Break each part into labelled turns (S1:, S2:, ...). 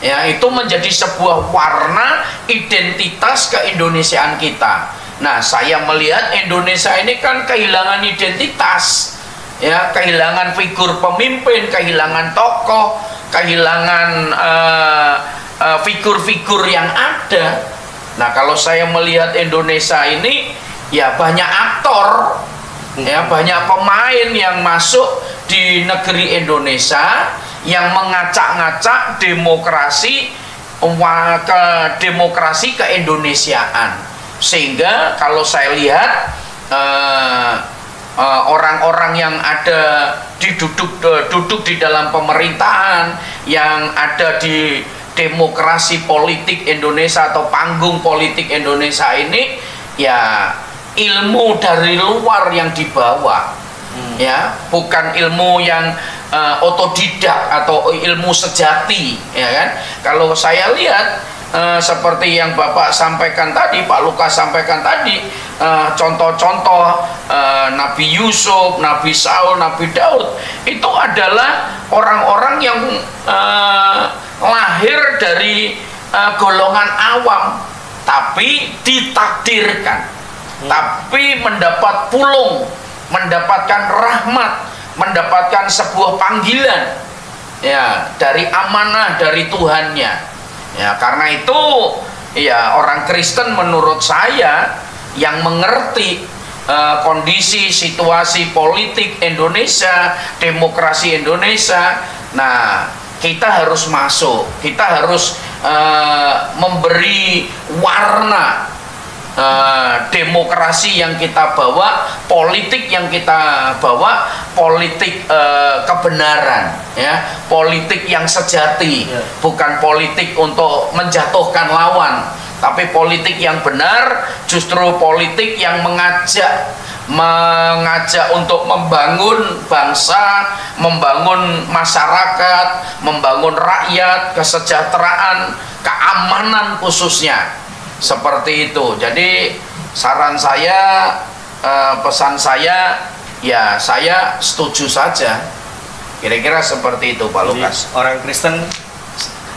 S1: Ya, itu menjadi sebuah warna identitas keindonesiaan kita. Nah, saya melihat Indonesia ini kan kehilangan identitas, ya, kehilangan figur pemimpin, kehilangan tokoh, kehilangan figur-figur yang ada. Nah, kalau saya melihat Indonesia ini, ya banyak aktor, ya banyak pemain yang masuk di negeri Indonesia yang mengacak-ngacak demokrasi keindonesiaan. Sehingga kalau saya lihat orang-orang yang ada duduk di dalam pemerintahan, yang ada di demokrasi politik Indonesia atau panggung politik Indonesia ini, ya ilmu dari luar yang dibawa, ya bukan ilmu yang otodidak atau ilmu sejati, ya kan. Kalau saya lihat seperti yang Bapak sampaikan tadi, Pak Lukas sampaikan tadi, contoh-contoh Nabi Yusuf, Nabi Saul, Nabi Daud, itu adalah orang-orang yang lahir dari golongan awam, tapi ditakdirkan, tapi mendapat pulung, mendapatkan rahmat, mendapatkan sebuah panggilan, ya, dari amanah dari Tuhannya. Ya, karena itu, ya, orang Kristen menurut saya yang mengerti kondisi situasi politik Indonesia, demokrasi Indonesia, nah kita harus masuk, kita harus memberi warna demokrasi yang kita bawa, politik yang kita bawa, politik kebenaran, ya, politik yang sejati, bukan politik untuk menjatuhkan lawan, tapi politik yang benar, justru politik yang mengajak untuk membangun bangsa, membangun masyarakat, membangun rakyat, kesejahteraan, keamanan khususnya. Seperti itu. Jadi saran saya, pesan saya, ya saya setuju saja. Kira-kira seperti itu, Pak Lukas.
S2: Orang Kristen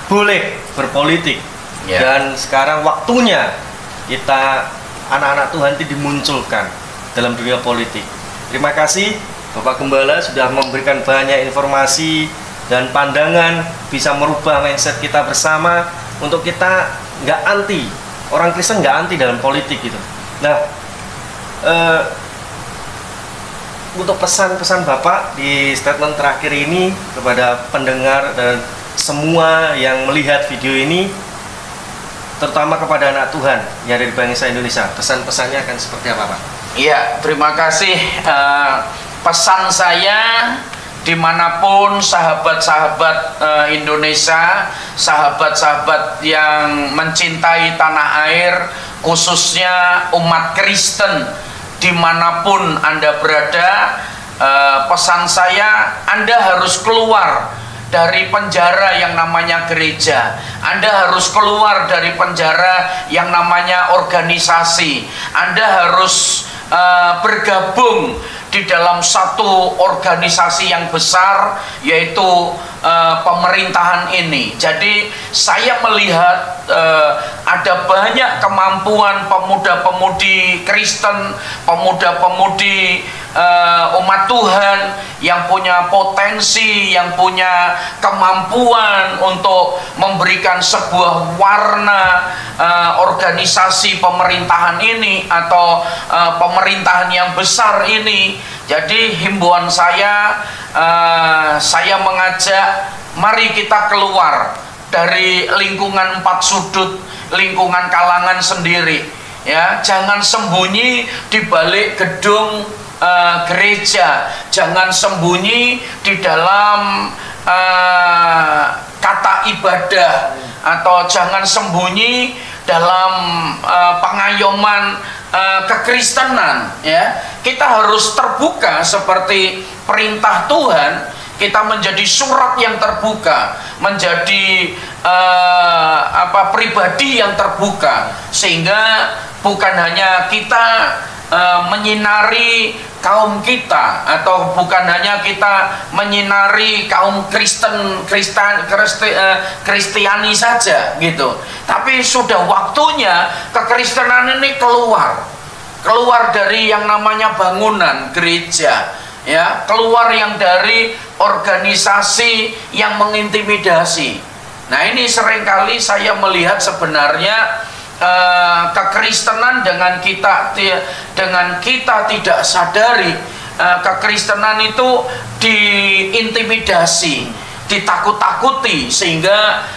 S2: boleh berpolitik,
S1: ya.
S2: Dan sekarang waktunya kita anak-anak Tuhan itu dimunculkan dalam dunia politik. Terima kasih Bapak Gembala sudah memberikan banyak informasi dan pandangan, bisa merubah mindset kita bersama untuk kita nggak anti. Orang Kristen nggak anti dalam politik gitu. Nah, untuk pesan-pesan Bapak di statement terakhir ini kepada pendengar dan semua yang melihat video ini, terutama kepada anak Tuhan yang ada di bangsa Indonesia, pesan-pesannya akan seperti apa, Pak?
S1: Iya, terima kasih. Pesan saya, dimanapun sahabat-sahabat Indonesia, sahabat-sahabat yang mencintai tanah air, khususnya umat Kristen, dimanapun Anda berada, pesan saya, Anda harus keluar dari penjara yang namanya gereja. Anda harus keluar dari penjara yang namanya organisasi. Anda harus bergabung di dalam satu organisasi yang besar, yaitu pemerintahan ini. Jadi saya melihat ada banyak kemampuan pemuda-pemudi Kristen, pemuda-pemudi umat Tuhan yang punya potensi, yang punya kemampuan untuk memberikan sebuah warna organisasi pemerintahan ini atau pemerintahan yang besar ini. Jadi himbauan saya mengajak, mari kita keluar dari lingkungan empat sudut, lingkungan kalangan sendiri, ya. Jangan sembunyi di balik gedung gereja, jangan sembunyi di dalam kata ibadah, atau jangan sembunyi dalam pengayoman kekristenan, ya. Kita harus terbuka seperti perintah Tuhan. Kita menjadi surat yang terbuka, menjadi pribadi yang terbuka, sehingga bukan hanya kita menyinari kaum kita, atau bukan hanya kita menyinari kaum Kristiani saja gitu, tapi sudah waktunya kekristenan ini keluar dari yang namanya bangunan gereja, ya, keluar yang dari organisasi yang mengintimidasi. Nah, ini seringkali saya melihat sebenarnya kekristenan dengan kita tidak sadari, kekristenan itu diintimidasi, ditakut-takuti, sehingga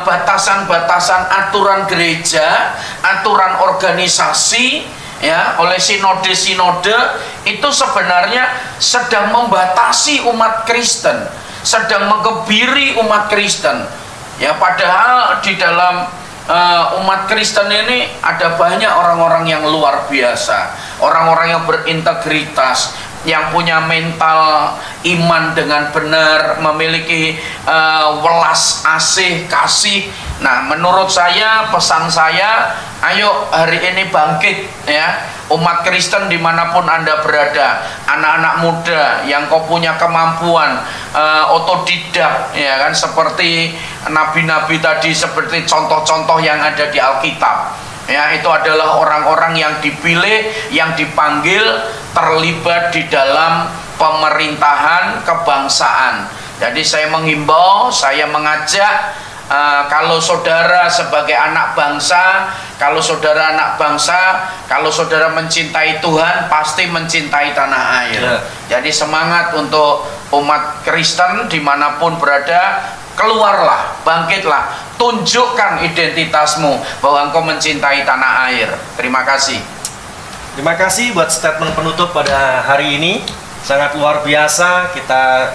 S1: batasan-batasan aturan gereja, aturan organisasi, ya, oleh sinode-sinode itu sebenarnya sedang membatasi umat Kristen, sedang mengebiri umat Kristen, ya, padahal di dalam umat Kristen ini ada banyak orang-orang yang luar biasa, orang-orang yang berintegritas, yang punya mental iman dengan benar, memiliki welas asih kasih. Nah, menurut saya, pesan saya, ayo hari ini bangkit, ya, umat Kristen dimanapun Anda berada, anak-anak muda yang kau punya kemampuan otodidak, ya kan, seperti nabi-nabi tadi, seperti contoh-contoh yang ada di Alkitab, ya, itu adalah orang-orang yang dipilih, yang dipanggil terlibat di dalam pemerintahan kebangsaan. Jadi saya menghimbau, saya mengajak, kalau saudara sebagai anak bangsa, kalau saudara mencintai Tuhan, pasti mencintai tanah air. Jadi semangat untuk umat Kristen dimanapun berada, keluarlah, bangkitlah, tunjukkan identitasmu bahwa engkau mencintai tanah air. Terima kasih.
S2: Terima kasih buat statement penutup pada hari ini. Sangat luar biasa. Kita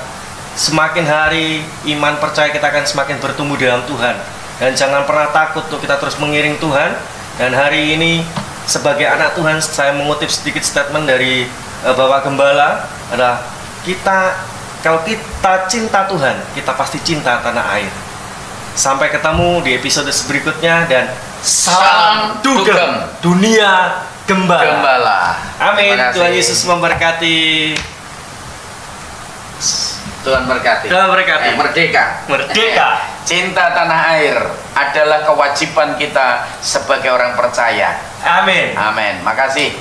S2: semakin hari iman percaya kita akan semakin bertumbuh dalam Tuhan, dan jangan pernah takut untuk kita terus mengiring Tuhan. Dan hari ini sebagai anak Tuhan, saya mengutip sedikit statement dari Bapak Gembala adalah, kalau kita cinta Tuhan, kita pasti cinta tanah air. Sampai ketemu di episode berikutnya, dan salam dugem dunia gembala. Amin. Tuhan Yesus memberkati.
S1: Tuhan berkati.
S2: Tuhan berkati.
S1: Merdeka.
S2: Merdeka.
S1: Cinta tanah air adalah kewajiban kita sebagai orang percaya.
S2: Amin.
S1: Amin. Makasih.